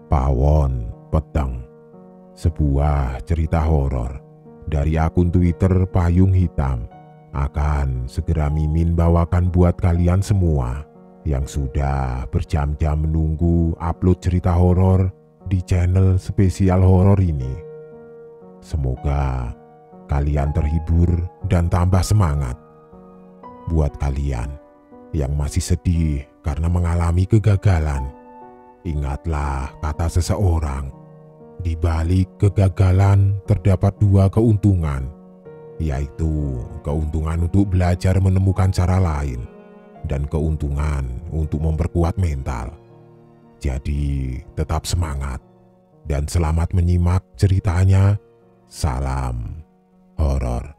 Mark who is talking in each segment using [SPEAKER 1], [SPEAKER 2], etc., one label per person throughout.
[SPEAKER 1] Pawon Peteng, sebuah cerita horor dari akun Twitter Payung Hitam, akan segera Mimin bawakan buat kalian semua yang sudah berjam-jam menunggu upload cerita horor di channel spesial horor ini. Semoga kalian terhibur dan tambah semangat. Buat kalian yang masih sedih karena mengalami kegagalan, ingatlah kata seseorang, di balik kegagalan terdapat dua keuntungan, yaitu keuntungan untuk belajar menemukan cara lain dan keuntungan untuk memperkuat mental. Jadi tetap semangat dan selamat menyimak ceritanya. Salam horor.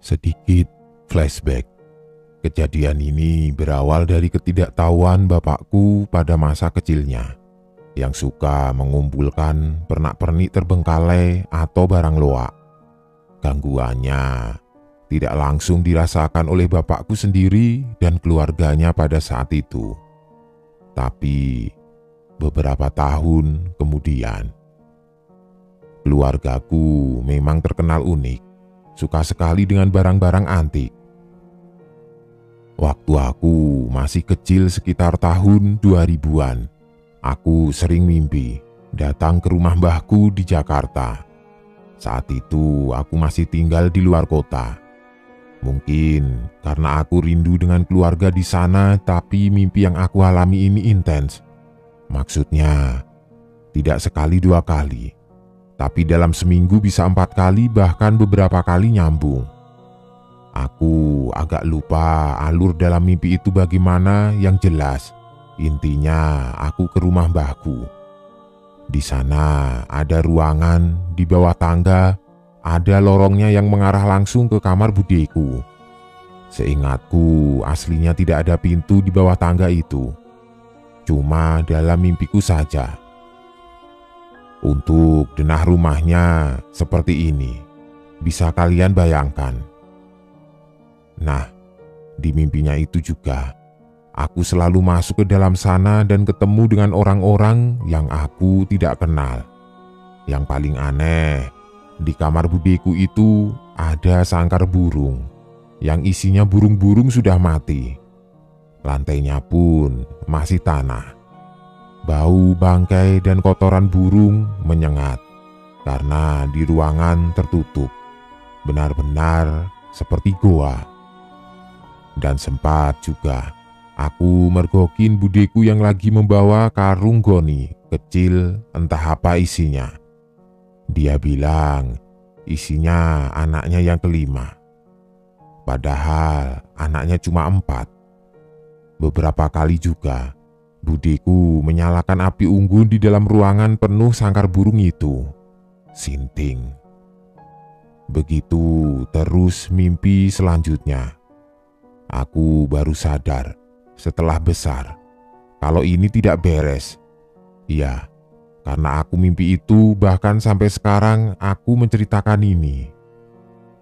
[SPEAKER 1] Sedikit flashback. Kejadian ini berawal dari ketidaktahuan bapakku pada masa kecilnya, yang suka mengumpulkan pernak-pernik terbengkalai atau barang loak. Gangguannya tidak langsung dirasakan oleh bapakku sendiri dan keluarganya pada saat itu. Tapi beberapa tahun kemudian, keluargaku memang terkenal unik, suka sekali dengan barang-barang antik. Waktu aku masih kecil sekitar tahun 2000-an, aku sering mimpi datang ke rumah mbahku di Jakarta. Saat itu aku masih tinggal di luar kota. Mungkin karena aku rindu dengan keluarga di sana, tapi mimpi yang aku alami ini intens. Maksudnya, tidak sekali dua kali, tapi dalam seminggu bisa 4 kali, bahkan beberapa kali nyambung. Aku agak lupa alur dalam mimpi itu bagaimana, yang jelas intinya aku ke rumah mbahku. Di sana ada ruangan, di bawah tangga ada lorongnya yang mengarah langsung ke kamar budeku. Seingatku aslinya tidak ada pintu di bawah tangga itu, cuma dalam mimpiku saja. Untuk denah rumahnya seperti ini, bisa kalian bayangkan. Nah, di mimpinya itu juga, aku selalu masuk ke dalam sana dan ketemu dengan orang-orang yang aku tidak kenal. Yang paling aneh, di kamar budeku itu ada sangkar burung, yang isinya burung-burung sudah mati. Lantainya pun masih tanah. Bau bangkai dan kotoran burung menyengat, karena di ruangan tertutup, benar-benar seperti goa. Dan sempat juga aku mergokin budeku yang lagi membawa karung goni kecil, entah apa isinya. Dia bilang isinya anaknya yang kelima, padahal anaknya cuma 4. Beberapa kali juga budeku menyalakan api unggun di dalam ruangan penuh sangkar burung itu. Sinting. Begitu terus mimpi selanjutnya. Aku baru sadar setelah besar kalau ini tidak beres. Ya, karena aku mimpi itu, bahkan sampai sekarang aku menceritakan ini.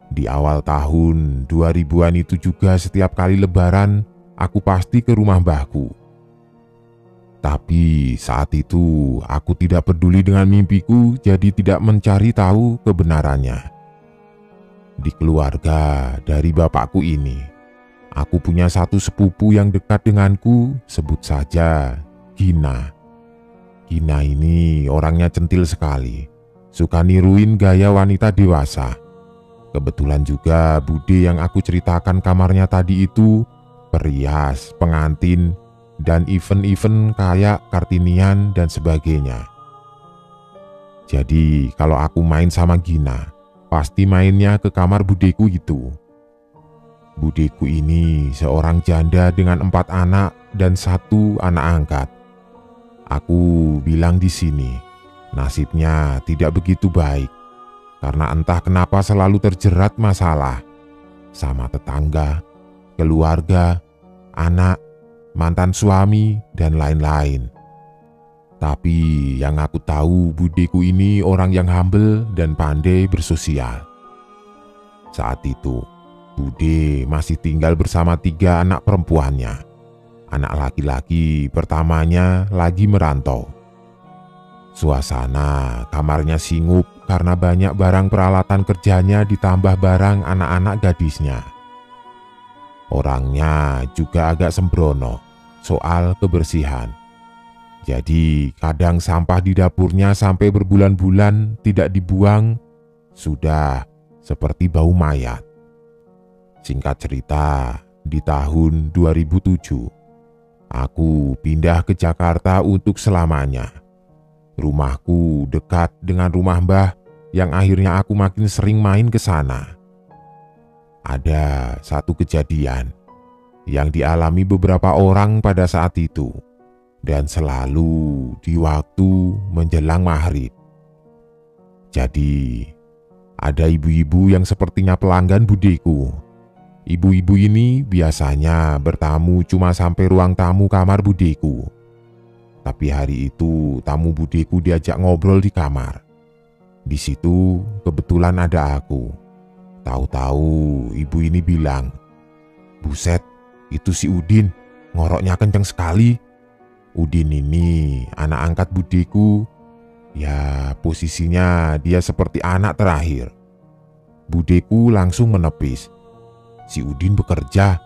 [SPEAKER 1] Di awal tahun 2000-an itu juga setiap kali lebaran aku pasti ke rumah mbahku. Tapi saat itu aku tidak peduli dengan mimpiku, jadi tidak mencari tahu kebenarannya. Di keluarga dari bapakku ini, aku punya satu sepupu yang dekat denganku, sebut saja Gina. Gina ini orangnya centil sekali, suka niruin gaya wanita dewasa. Kebetulan juga bude yang aku ceritakan kamarnya tadi itu perias, pengantin, dan event-event kayak Kartinian dan sebagainya. Jadi kalau aku main sama Gina, pasti mainnya ke kamar budeku itu. Budeku ini seorang janda dengan 4 anak dan 1 anak angkat. Aku bilang di sini, nasibnya tidak begitu baik, karena entah kenapa selalu terjerat masalah sama tetangga, keluarga, anak, mantan suami, dan lain-lain. Tapi yang aku tahu, budeku ini orang yang humble dan pandai bersosial. Saat itu, Bude masih tinggal bersama 3 anak perempuannya. Anak laki-laki pertamanya lagi merantau. Suasana kamarnya singup karena banyak barang peralatan kerjanya ditambah barang anak-anak gadisnya. Orangnya juga agak sembrono soal kebersihan. Jadi kadang sampah di dapurnya sampai berbulan-bulan tidak dibuang, sudah seperti bau mayat. Singkat cerita, di tahun 2007, aku pindah ke Jakarta untuk selamanya. Rumahku dekat dengan rumah Mbah yang akhirnya aku makin sering main ke sana. Ada satu kejadian yang dialami beberapa orang pada saat itu, dan selalu di waktu menjelang maghrib. Jadi, ada ibu-ibu yang sepertinya pelanggan budeku. Ibu-ibu ini biasanya bertamu cuma sampai ruang tamu kamar budeku. Tapi hari itu tamu budeku diajak ngobrol di kamar. Di situ kebetulan ada aku. Tahu-tahu ibu ini bilang, "Buset, itu si Udin, ngoroknya kenceng sekali." Udin ini anak angkat budeku. Ya, posisinya dia seperti anak terakhir. Budeku langsung menepis. "Si Udin bekerja,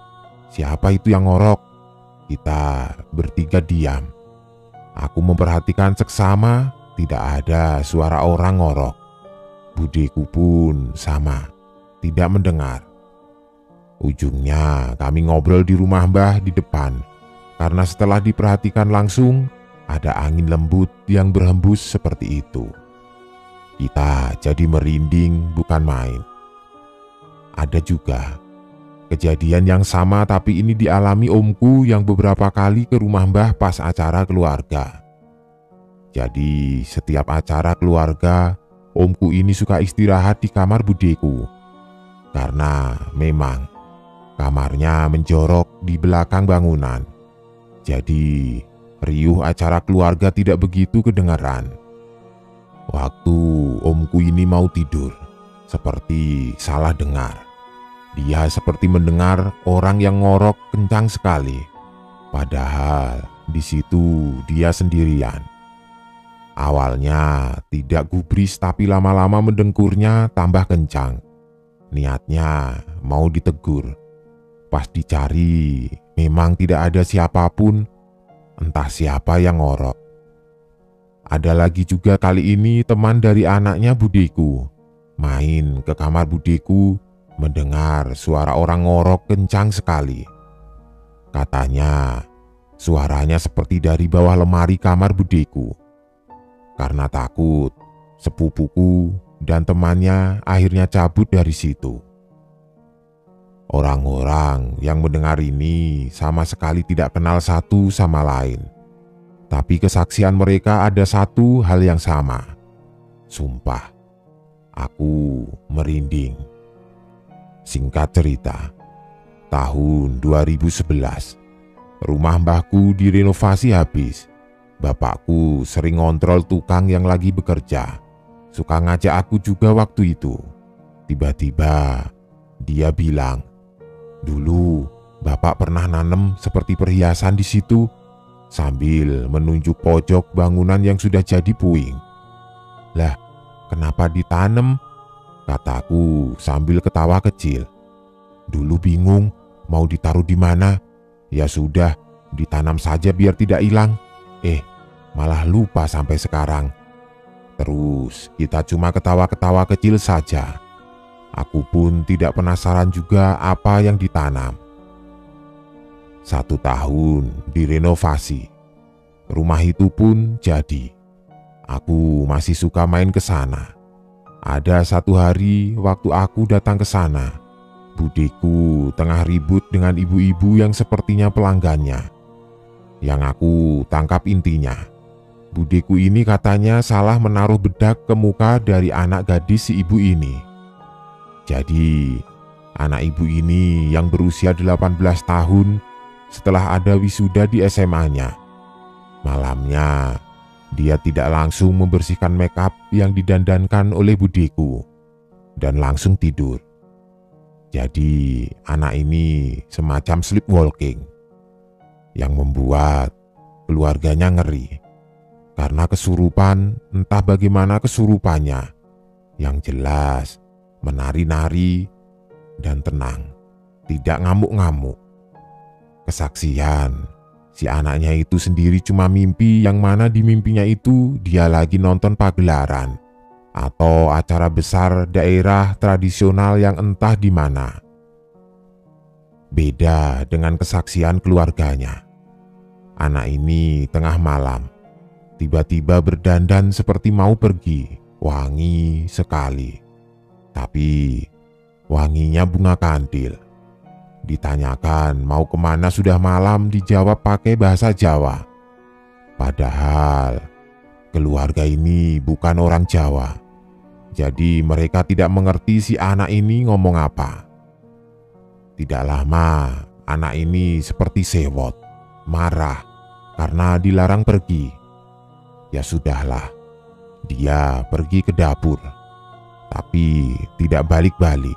[SPEAKER 1] siapa itu yang ngorok?" Kita bertiga diam. Aku memperhatikan seksama, tidak ada suara orang ngorok. Budeku pun sama, tidak mendengar. Ujungnya kami ngobrol di rumah Mbah di depan, karena setelah diperhatikan langsung, ada angin lembut yang berhembus seperti itu. Kita jadi merinding bukan main. Ada juga kejadian yang sama, tapi ini dialami omku yang beberapa kali ke rumah Mbah pas acara keluarga. Jadi setiap acara keluarga, omku ini suka istirahat di kamar budeku. Karena memang kamarnya menjorok di belakang bangunan. Jadi riuh acara keluarga tidak begitu kedengaran. Waktu omku ini mau tidur, seperti salah dengar. Dia seperti mendengar orang yang ngorok kencang sekali. Padahal di situ dia sendirian. Awalnya tidak gubris, tapi lama-lama mendengkurnya tambah kencang. Niatnya mau ditegur. Pas dicari, memang tidak ada siapapun, entah siapa yang ngorok. Ada lagi juga kali ini teman dari anaknya budeku main ke kamar budeku, mendengar suara orang ngorok kencang sekali. Katanya suaranya seperti dari bawah lemari kamar budeku. Karena takut, sepupuku dan temannya akhirnya cabut dari situ. Orang-orang yang mendengar ini sama sekali tidak kenal satu sama lain. Tapi kesaksian mereka ada satu hal yang sama. Sumpah, aku merinding. Singkat cerita, tahun 2011, rumah mbahku direnovasi habis. Bapakku sering ngontrol tukang yang lagi bekerja. Suka ngajak aku juga waktu itu. Tiba-tiba dia bilang, "Dulu bapak pernah nanem seperti perhiasan di situ," sambil menunjuk pojok bangunan yang sudah jadi puing. "Lah, kenapa ditanam?" kataku sambil ketawa kecil. "Dulu bingung mau ditaruh di mana. Ya sudah, ditanam saja biar tidak hilang. Malah lupa sampai sekarang." Terus kita cuma ketawa-ketawa kecil saja. Aku pun tidak penasaran juga apa yang ditanam. 1 tahun direnovasi. Rumah itu pun jadi. Aku masih suka main ke sana. Ada 1 hari waktu aku datang ke sana, budeku tengah ribut dengan ibu-ibu yang sepertinya pelanggannya. Yang aku tangkap intinya, budeku ini katanya salah menaruh bedak ke muka dari anak gadis si ibu ini. Jadi, anak ibu ini yang berusia 18 tahun setelah ada wisuda di SMA-nya. Malamnya, Dia tidak langsung membersihkan makeup yang didandankan oleh budeku dan langsung tidur. Jadi anak ini semacam sleepwalking yang membuat keluarganya ngeri karena kesurupan. Entah bagaimana kesurupannya, yang jelas menari-nari dan tenang, tidak ngamuk-ngamuk. Kesaksian, si anaknya itu sendiri cuma mimpi, yang mana di mimpinya itu dia lagi nonton pagelaran atau acara besar daerah tradisional yang entah di mana. Beda dengan kesaksian keluarganya. Anak ini tengah malam tiba-tiba berdandan seperti mau pergi, wangi sekali. Tapi wanginya bunga kandil. Ditanyakan mau kemana sudah malam, dijawab pakai bahasa Jawa. Padahal keluarga ini bukan orang Jawa. Jadi mereka tidak mengerti si anak ini ngomong apa. Tidak lama anak ini seperti sewot, marah karena dilarang pergi. Ya sudahlah, dia pergi ke dapur, tapi tidak balik-balik.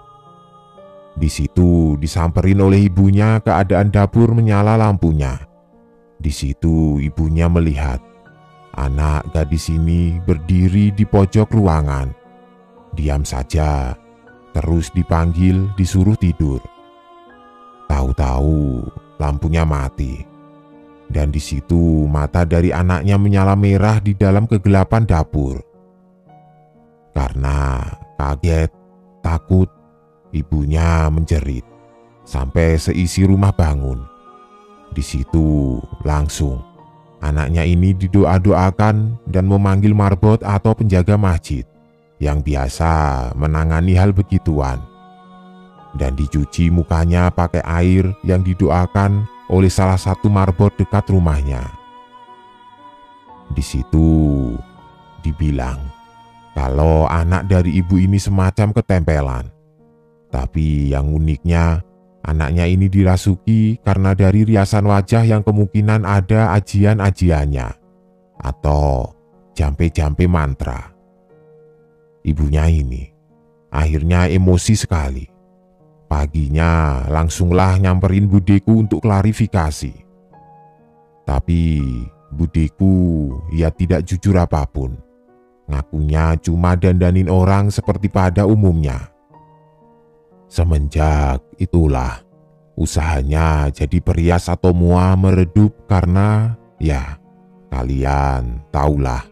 [SPEAKER 1] Di situ disamperin oleh ibunya, keadaan dapur menyala lampunya. Di situ ibunya melihat anak gadis ini berdiri di pojok ruangan. Diam saja, terus dipanggil, disuruh tidur. Tahu-tahu lampunya mati. Dan di situ mata dari anaknya menyala merah di dalam kegelapan dapur. Karena kaget, takut, ibunya menjerit sampai seisi rumah bangun. Di situ langsung anaknya ini didoa-doakan dan memanggil marbot atau penjaga masjid yang biasa menangani hal begituan. Dan dicuci mukanya pakai air yang didoakan oleh salah satu marbot dekat rumahnya. Di situ dibilang kalau anak dari ibu ini semacam ketempelan. Tapi yang uniknya, anaknya ini dirasuki karena dari riasan wajah yang kemungkinan ada ajian-ajiannya atau jampe-jampe mantra. Ibunya ini akhirnya emosi sekali. Paginya langsunglah nyamperin budeku untuk klarifikasi. Tapi budeku ya tidak jujur apapun. Ngakunya cuma dandanin orang seperti pada umumnya. Semenjak itulah usahanya jadi perias atau mua meredup karena ya kalian tahulah,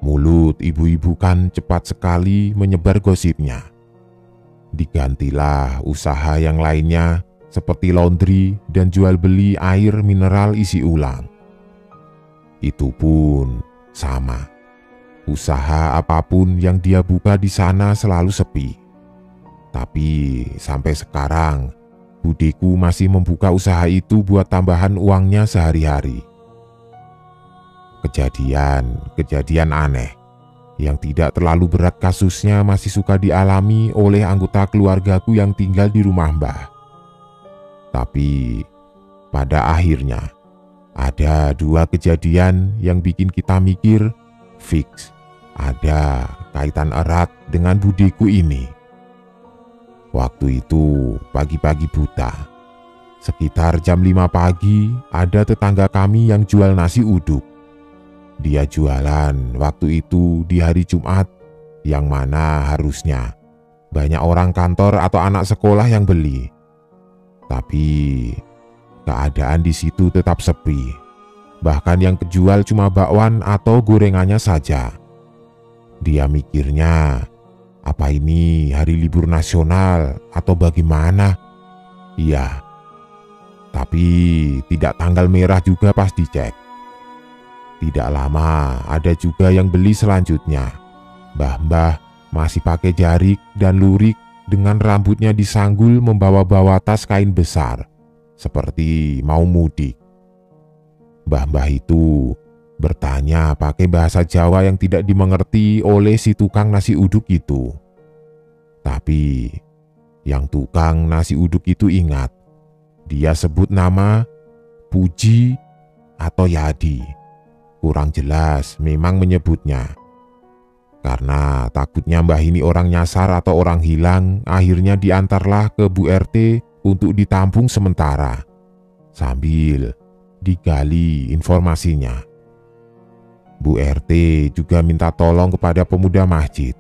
[SPEAKER 1] mulut ibu-ibu kan cepat sekali menyebar gosipnya. Digantilah usaha yang lainnya seperti laundry dan jual beli air mineral isi ulang. Itu pun sama. Usaha apapun yang dia buka di sana selalu sepi. Tapi sampai sekarang budeku masih membuka usaha itu buat tambahan uangnya sehari-hari. Kejadian aneh yang tidak terlalu berat kasusnya masih suka dialami oleh anggota keluargaku yang tinggal di rumah Mbah. Tapi pada akhirnya ada dua kejadian yang bikin kita mikir fix ada kaitan erat dengan budeku ini. Waktu itu pagi-pagi buta, sekitar jam 5 pagi, ada tetangga kami yang jual nasi uduk. Dia jualan waktu itu di hari Jumat, yang mana harusnya banyak orang kantor atau anak sekolah yang beli. Tapi keadaan di situ tetap sepi. Bahkan yang kejual cuma bakwan atau gorengannya saja. Dia mikirnya, apa ini hari libur nasional atau bagaimana? Iya, tapi tidak tanggal merah juga pas dicek. Tidak lama ada juga yang beli selanjutnya. Mbah-mbah masih pakai jarik dan lurik dengan rambutnya disanggul membawa-bawa tas kain besar seperti mau mudik. Mbah-mbah itu bertanya pakai bahasa Jawa yang tidak dimengerti oleh si tukang nasi uduk itu. Tapi yang tukang nasi uduk itu ingat. Dia sebut nama Puji atau Yadi. Kurang jelas memang menyebutnya. Karena takutnya mbah ini orang nyasar atau orang hilang, akhirnya diantarlah ke Bu RT untuk ditampung sementara, sambil digali informasinya. Bu RT juga minta tolong kepada pemuda masjid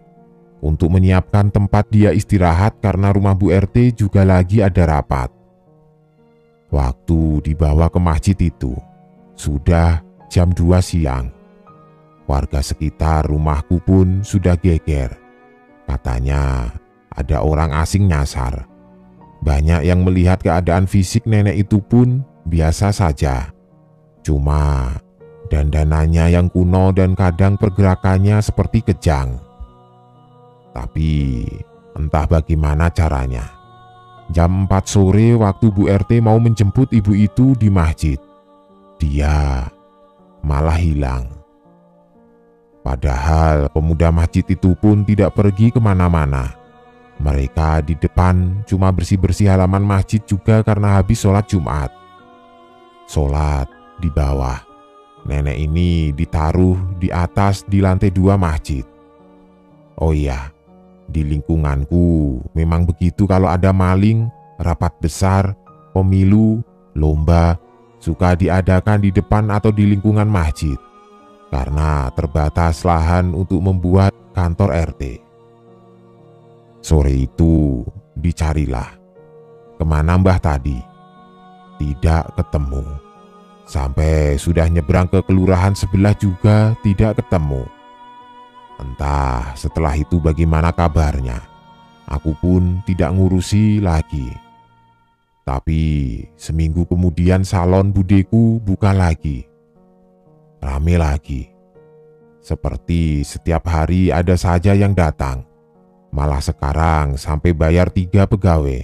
[SPEAKER 1] untuk menyiapkan tempat dia istirahat karena rumah Bu RT juga lagi ada rapat. Waktu dibawa ke masjid itu sudah jam 2 siang. Warga sekitar rumahku pun sudah geger. Katanya ada orang asing nyasar. Banyak yang melihat keadaan fisik nenek itu pun biasa saja. Cuma dandanannya yang kuno dan kadang pergerakannya seperti kejang. Tapi entah bagaimana caranya, jam 4 sore waktu Bu RT mau menjemput ibu itu di masjid, dia malah hilang. Padahal pemuda masjid itu pun tidak pergi kemana-mana. Mereka di depan cuma bersih-bersih halaman masjid juga karena habis sholat Jumat. Sholat di bawah. Nenek ini ditaruh di atas di lantai 2 masjid. Oh iya, di lingkunganku memang begitu kalau ada maling, rapat besar, pemilu, lomba, suka diadakan di depan atau di lingkungan masjid. Karena terbatas lahan untuk membuat kantor RT. Sore itu dicarilah. Kemana mbah tadi? Tidak ketemu. Sampai sudah nyebrang ke kelurahan sebelah juga tidak ketemu. Entah setelah itu bagaimana kabarnya. Aku pun tidak ngurusi lagi. Tapi seminggu kemudian salon budeku buka lagi. Rame lagi. Seperti setiap hari ada saja yang datang. Malah sekarang sampai bayar 3 pegawai.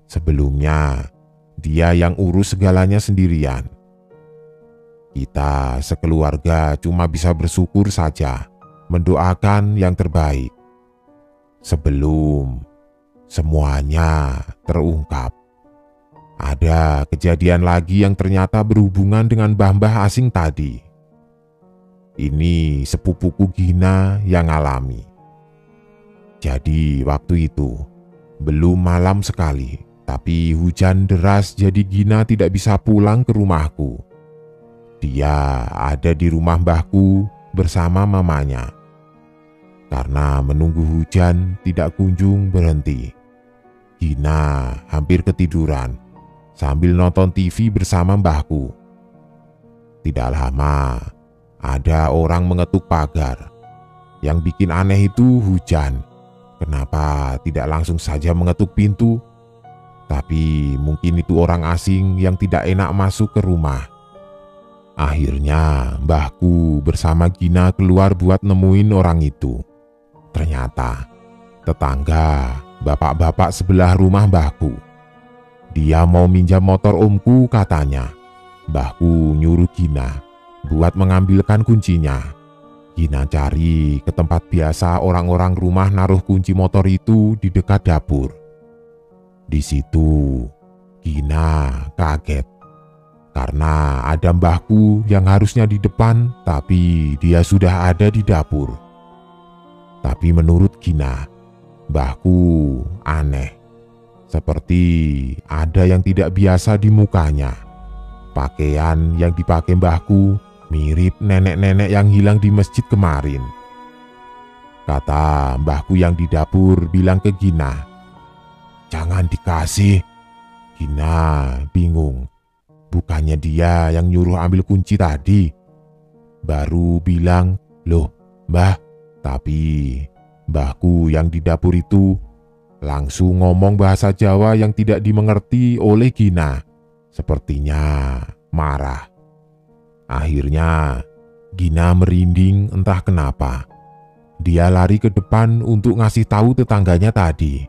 [SPEAKER 1] Sebelumnya dia yang urus segalanya sendirian. Kita sekeluarga cuma bisa bersyukur saja, mendoakan yang terbaik. Sebelum semuanya terungkap. Ada kejadian lagi yang ternyata berhubungan dengan mbah-mbah asing tadi. Ini sepupuku Gina yang alami. Jadi waktu itu belum malam sekali, tapi hujan deras jadi Gina tidak bisa pulang ke rumahku. Dia ada di rumah mbahku bersama mamanya. Karena menunggu hujan tidak kunjung berhenti. Gina hampir ketiduran sambil nonton TV bersama mbahku. Tidak lama, ada orang mengetuk pagar. Yang bikin aneh itu hujan. Kenapa tidak langsung saja mengetuk pintu? Tapi mungkin itu orang asing yang tidak enak masuk ke rumah. Akhirnya mbahku bersama Gina keluar buat nemuin orang itu. Ternyata tetangga, bapak-bapak sebelah rumah mbahku. Dia mau minjam motor omku katanya. Mbahku nyuruh Gina buat mengambilkan kuncinya. Gina cari ke tempat biasa orang-orang rumah naruh kunci motor itu di dekat dapur. Di situ Gina kaget karena ada mbahku yang harusnya di depan, tapi dia sudah ada di dapur. Tapi menurut Gina, mbahku aneh, seperti ada yang tidak biasa di mukanya. Pakaian yang dipakai mbahku mirip nenek-nenek yang hilang di masjid kemarin. Kata mbahku yang di dapur bilang ke Gina, "Jangan dikasih." Gina bingung. Bukannya dia yang nyuruh ambil kunci tadi. Baru bilang, "Loh, mbah." Tapi mbahku yang di dapur itu langsung ngomong bahasa Jawa yang tidak dimengerti oleh Gina. Sepertinya marah. Akhirnya Gina merinding entah kenapa. Dia lari ke depan untuk ngasih tahu tetangganya tadi.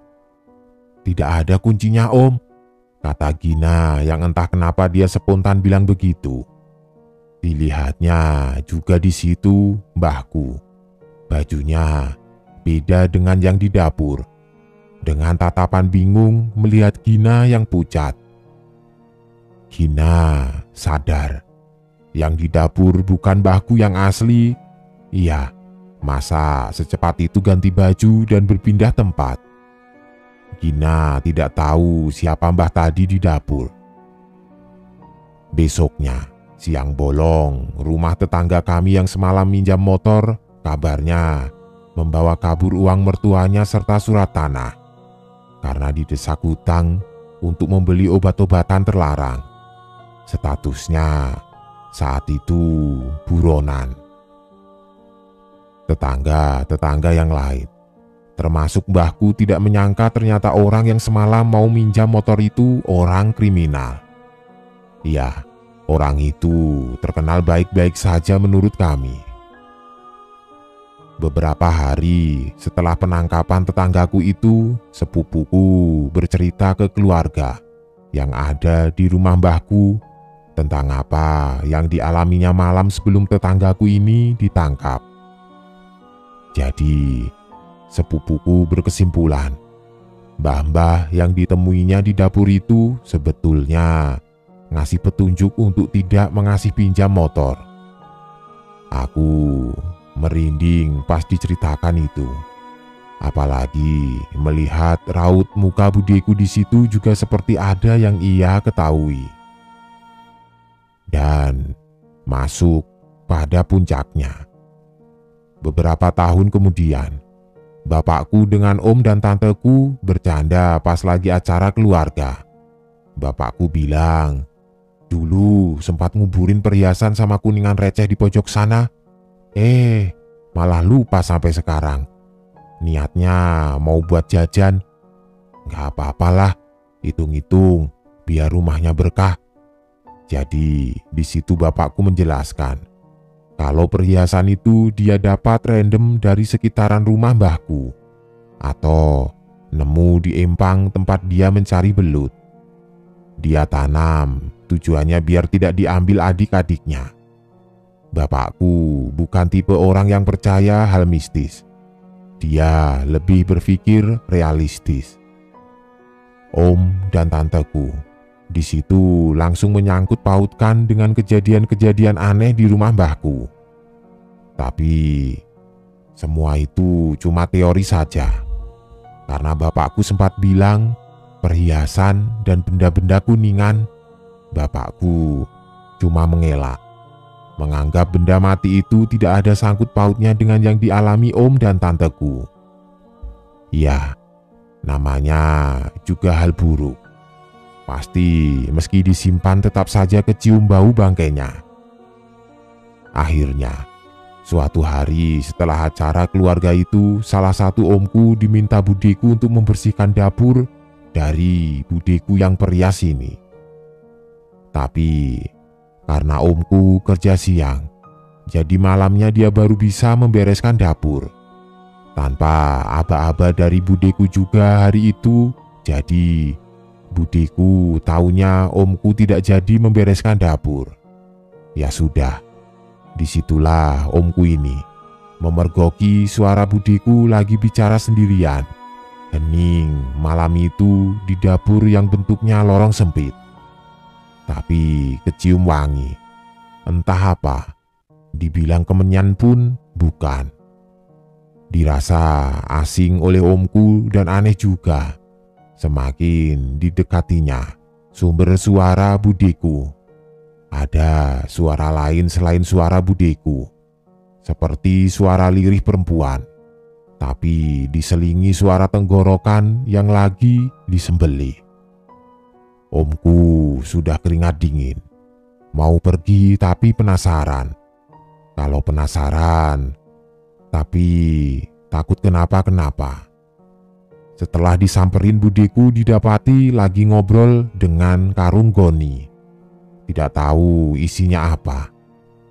[SPEAKER 1] "Tidak ada kuncinya, Om," kata Gina yang entah kenapa dia spontan bilang begitu. Dilihatnya juga di situ mbahku. Bajunya beda dengan yang di dapur. Dengan tatapan bingung melihat Gina yang pucat. Gina sadar. Yang di dapur bukan mbahku yang asli. Iya, masa secepat itu ganti baju dan berpindah tempat? Gina tidak tahu siapa mbah tadi di dapur. Besoknya, siang bolong, rumah tetangga kami yang semalam minjam motor, kabarnya membawa kabur uang mertuanya serta surat tanah. Karena didesak hutang untuk membeli obat-obatan terlarang. Statusnya saat itu buronan. Tetangga-tetangga yang lain, termasuk mbahku, tidak menyangka ternyata orang yang semalam mau minjam motor itu orang kriminal. Ya, orang itu terkenal baik-baik saja menurut kami. Beberapa hari setelah penangkapan tetanggaku itu, sepupuku bercerita ke keluarga yang ada di rumah mbahku tentang apa yang dialaminya malam sebelum tetanggaku ini ditangkap. Jadi, sepupuku berkesimpulan, mbah-mbah yang ditemuinya di dapur itu sebetulnya ngasih petunjuk untuk tidak mengasih pinjam motor. Aku merinding pas diceritakan itu. Apalagi melihat raut muka budeku di situ juga seperti ada yang ia ketahui. Dan masuk pada puncaknya. Beberapa tahun kemudian, bapakku dengan om dan tanteku bercanda pas lagi acara keluarga. Bapakku bilang, dulu sempat nguburin perhiasan sama kuningan receh di pojok sana. Malah lupa sampai sekarang. Niatnya mau buat jajan. Gak apa-apalah, hitung-hitung biar rumahnya berkah. Jadi di situ bapakku menjelaskan kalau perhiasan itu dia dapat random dari sekitaran rumah mbahku atau nemu di empang tempat dia mencari belut. Dia tanam, tujuannya biar tidak diambil adik-adiknya. Bapakku bukan tipe orang yang percaya hal mistis. Dia lebih berpikir realistis. Om dan tanteku di situ langsung menyangkut pautkan dengan kejadian-kejadian aneh di rumah mbahku. Tapi semua itu cuma teori saja. Karena bapakku sempat bilang perhiasan dan benda-benda kuningan, bapakku cuma mengelak. Menganggap benda mati itu tidak ada sangkut pautnya dengan yang dialami om dan tanteku. Ya, namanya juga hal buruk. Pasti meski disimpan tetap saja kecium bau bangkainya. Akhirnya, suatu hari setelah acara keluarga itu, salah satu omku diminta budeku untuk membersihkan dapur dari budeku yang perias ini. Tapi karena omku kerja siang, jadi malamnya dia baru bisa membereskan dapur. Tanpa aba-aba dari budeku juga hari itu, jadi budeku taunya omku tidak jadi membereskan dapur. Ya sudah, disitulah omku ini memergoki suara budeku lagi bicara sendirian. Hening malam itu di dapur yang bentuknya lorong sempit. Tapi kecium wangi. Entah apa, dibilang kemenyan pun bukan. Dirasa asing oleh omku dan aneh juga. Semakin didekatinya sumber suara budeku. Ada suara lain selain suara budeku. Seperti suara lirih perempuan. Tapi diselingi suara tenggorokan yang lagi disembelih. Omku sudah keringat dingin. Mau pergi tapi penasaran. Kalau penasaran, tapi takut kenapa-kenapa. Setelah disamperin budeku didapati lagi ngobrol dengan karung goni. Tidak tahu isinya apa.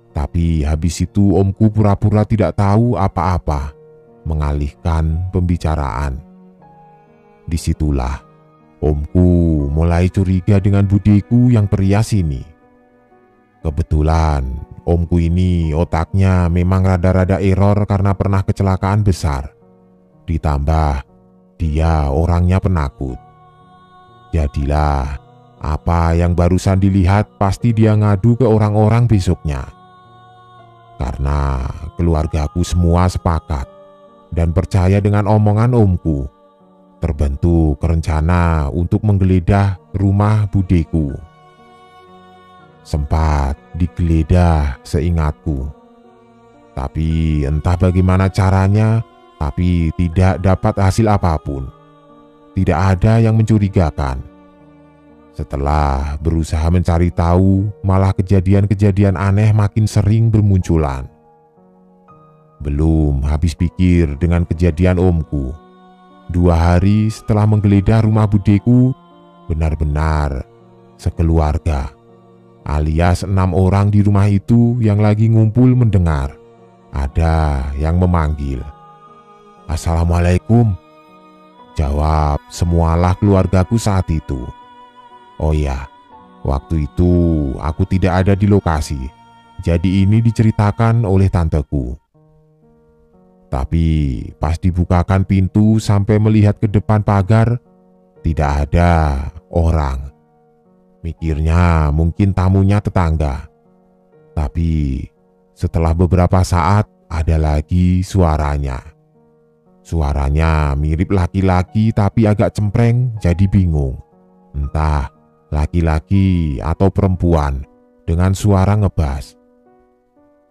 [SPEAKER 1] Tapi habis itu omku pura-pura tidak tahu apa-apa, mengalihkan pembicaraan. Disitulah omku mulai curiga dengan budeku yang perias ini. Kebetulan omku ini otaknya memang rada-rada error karena pernah kecelakaan besar. Ditambah dia orangnya penakut. Jadilah Apa yang barusan dilihat pasti dia ngadu ke orang-orang besoknya. Karena keluargaku semua sepakat dan percaya dengan omongan omku, terbentuk rencana untuk menggeledah rumah budeku. Sempat digeledah seingatku. Tapi entah bagaimana caranya, tapi tidak dapat hasil apapun. Tidak ada yang mencurigakan. Setelah berusaha mencari tahu, malah kejadian-kejadian aneh makin sering bermunculan. Belum habis pikir dengan kejadian omku. 2 hari setelah menggeledah rumah budeku, benar-benar sekeluarga, alias 6 orang di rumah itu yang lagi ngumpul mendengar ada yang memanggil. "Assalamualaikum," jawab semualah keluargaku saat itu. Oh ya, waktu itu aku tidak ada di lokasi, jadi ini diceritakan oleh tanteku. Tapi pas dibukakan pintu sampai melihat ke depan pagar, tidak ada orang. Mikirnya mungkin tamunya tetangga. Tapi setelah beberapa saat ada lagi suaranya. Suaranya mirip laki-laki tapi agak cempreng, jadi bingung. Entah laki-laki atau perempuan dengan suara ngebas.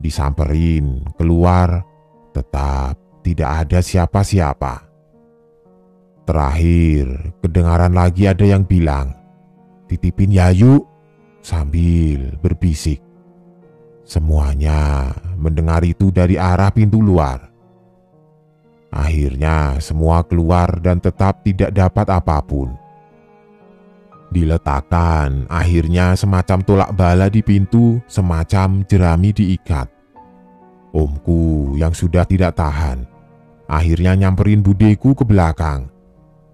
[SPEAKER 1] Disamperin keluar, tetap tidak ada siapa-siapa. Terakhir kedengaran lagi ada yang bilang, "Titipin ya yuk," sambil berbisik. Semuanya mendengar itu dari arah pintu luar. Akhirnya semua keluar dan tetap tidak dapat apapun. Diletakkan akhirnya semacam tolak bala di pintu, semacam jerami diikat. Omku yang sudah tidak tahan, akhirnya nyamperin budeku ke belakang.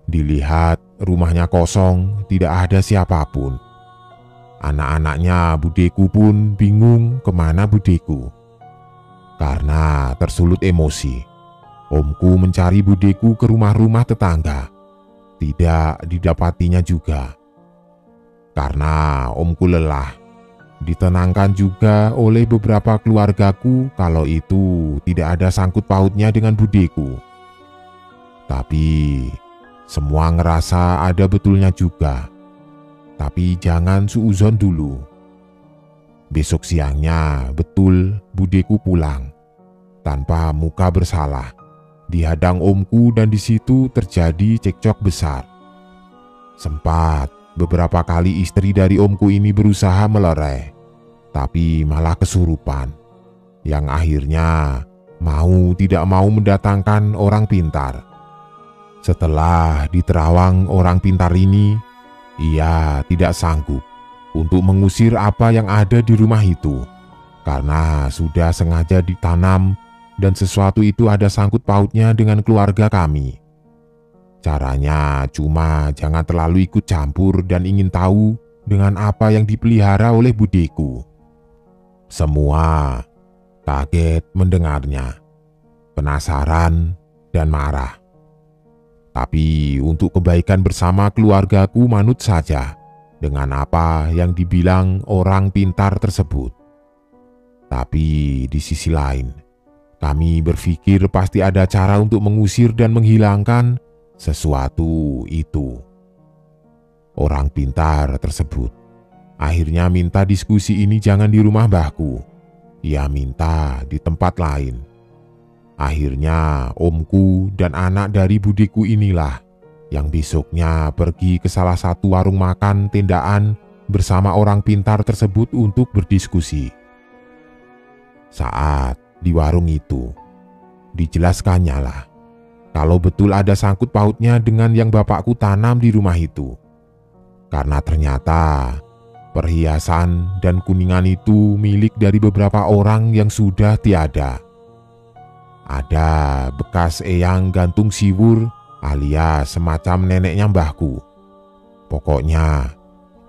[SPEAKER 1] Dilihat rumahnya kosong, tidak ada siapapun. Anak-anaknya budeku pun bingung kemana budeku. Karena tersulut emosi, omku mencari budeku ke rumah-rumah tetangga. Tidak didapatinya juga. Karena omku lelah, ditenangkan juga oleh beberapa keluargaku kalau itu tidak ada sangkut pautnya dengan budeku. Tapi semua ngerasa ada betulnya juga. Tapi jangan suuzon dulu. Besok siangnya betul budeku pulang tanpa muka bersalah. Dihadang omku dan di situ terjadi cekcok besar. Sempat beberapa kali istri dari omku ini berusaha melerai, tapi malah kesurupan. Yang akhirnya mau tidak mau mendatangkan orang pintar. Setelah diterawang orang pintar ini, ia tidak sanggup untuk mengusir apa yang ada di rumah itu. Karena sudah sengaja ditanam dan sesuatu itu ada sangkut pautnya dengan keluarga kami. Caranya cuma jangan terlalu ikut campur dan ingin tahu dengan apa yang dipelihara oleh budeku. Semua kaget mendengarnya, penasaran dan marah. Tapi untuk kebaikan bersama keluargaku manut saja dengan apa yang dibilang orang pintar tersebut. Tapi di sisi lain, kami berpikir pasti ada cara untuk mengusir dan menghilangkan sesuatu itu. Orang pintar tersebut akhirnya minta diskusi ini jangan di rumah mbahku. Ia minta di tempat lain. Akhirnya omku dan anak dari budeku inilah yang besoknya pergi ke salah satu warung makan tendaan bersama orang pintar tersebut untuk berdiskusi. Saat di warung itu, dijelaskannya lah kalau betul ada sangkut pautnya dengan yang bapakku tanam di rumah itu. Karena ternyata perhiasan dan kuningan itu milik dari beberapa orang yang sudah tiada. Ada bekas eyang gantung siwur alias semacam neneknya mbahku. Pokoknya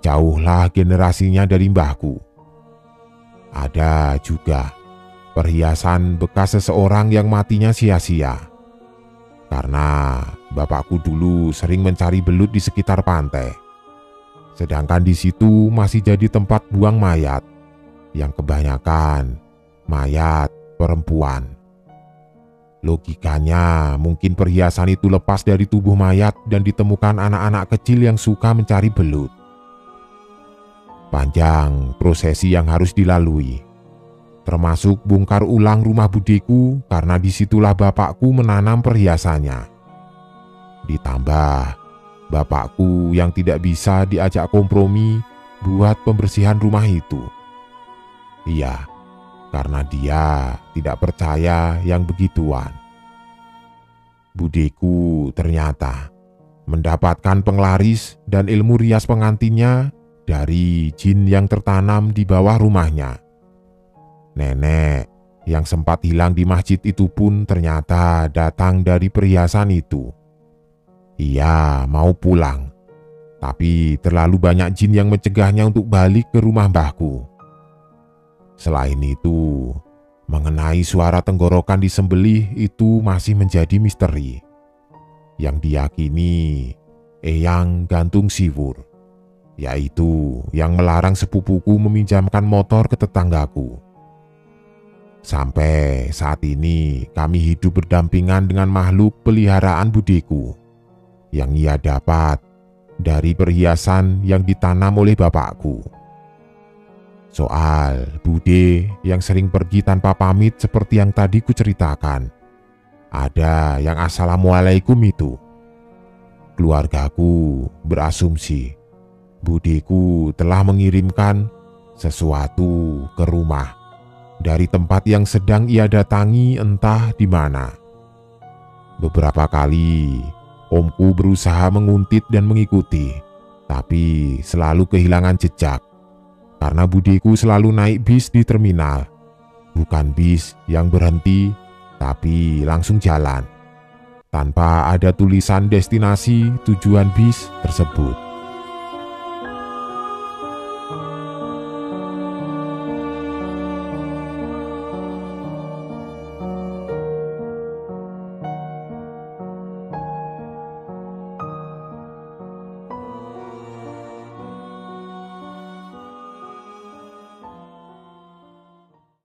[SPEAKER 1] jauhlah generasinya dari mbahku. Ada juga perhiasan bekas seseorang yang matinya sia-sia. Karena bapakku dulu sering mencari belut di sekitar pantai. Sedangkan di situ masih jadi tempat buang mayat, yang kebanyakan mayat perempuan. Logikanya, mungkin perhiasan itu lepas dari tubuh mayat dan ditemukan anak-anak kecil yang suka mencari belut. Panjang prosesi yang harus dilalui, termasuk bongkar ulang rumah budeku karena disitulah bapakku menanam perhiasannya. Ditambah bapakku yang tidak bisa diajak kompromi buat pembersihan rumah itu. Iya, karena dia tidak percaya yang begituan. Budeku ternyata mendapatkan penglaris dan ilmu rias pengantinnya dari jin yang tertanam di bawah rumahnya. Nenek yang sempat hilang di masjid itu pun ternyata datang dari perhiasan itu. Ia mau pulang, tapi terlalu banyak jin yang mencegahnya untuk balik ke rumah mbahku. Selain itu, mengenai suara tenggorokan disembelih itu masih menjadi misteri, yang diyakini Eyang Gantung Siwur, yaitu yang melarang sepupuku meminjamkan motor ke tetanggaku. Sampai saat ini kami hidup berdampingan dengan makhluk peliharaan budeku yang ia dapat dari perhiasan yang ditanam oleh bapakku. Soal bude yang sering pergi tanpa pamit seperti yang tadi kuceritakan, ada yang assalamualaikum itu. Keluargaku berasumsi budeku telah mengirimkan sesuatu ke rumah dari tempat yang sedang ia datangi entah di mana. Beberapa kali omku berusaha menguntit dan mengikuti, tapi selalu kehilangan jejak. Karena budeku selalu naik bis di terminal, bukan bis yang berhenti, tapi langsung jalan, tanpa ada tulisan destinasi tujuan bis tersebut.